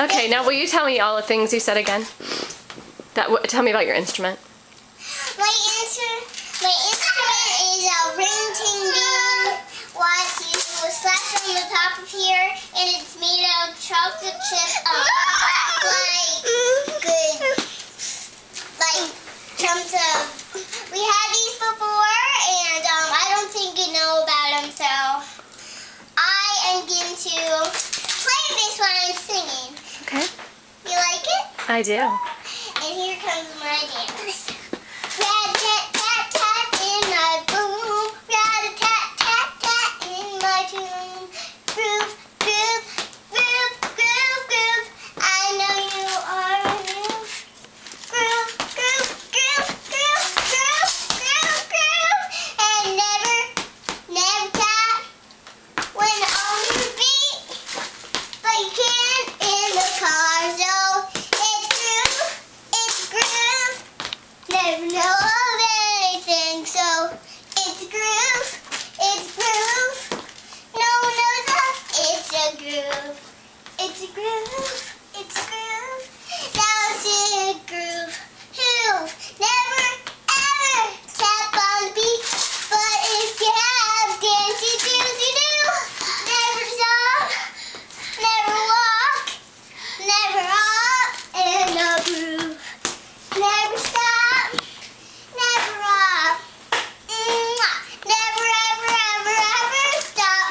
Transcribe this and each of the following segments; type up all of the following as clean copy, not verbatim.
Okay, now will you tell me all the things you said again? Tell me about your instrument. My instrument is a ring-ting-ding watch. You slash on the top of here, and it's made of chocolate chip, like chunks of. We had these before, and I don't think you know about them, so I am going to play this while I'm singing. Okay. You like it? I do. And here comes my dance. Rat-tat-tat-tat in my boom. Rat-a-tat-tat-tat in my tune. Groove, groove, groove, groove, groove. I know you are a groove. Groove, groove, groove, groove, groove, groove, groove. And never, never tap when on your feet. But you can in the car, so never know of anything, so it's groove, it's groove. No one knows that it's a groove, it's a groove, it's groove. Now it's a groove. Who never ever tap on the beat, but if you have, dance you do. Never stop, never walk, never up in a groove. Never stop, never off. Never, ever, ever, ever stop.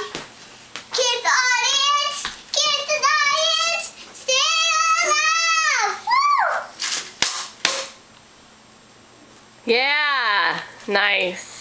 Keep the audience, stay alive. Woo! Yeah, nice.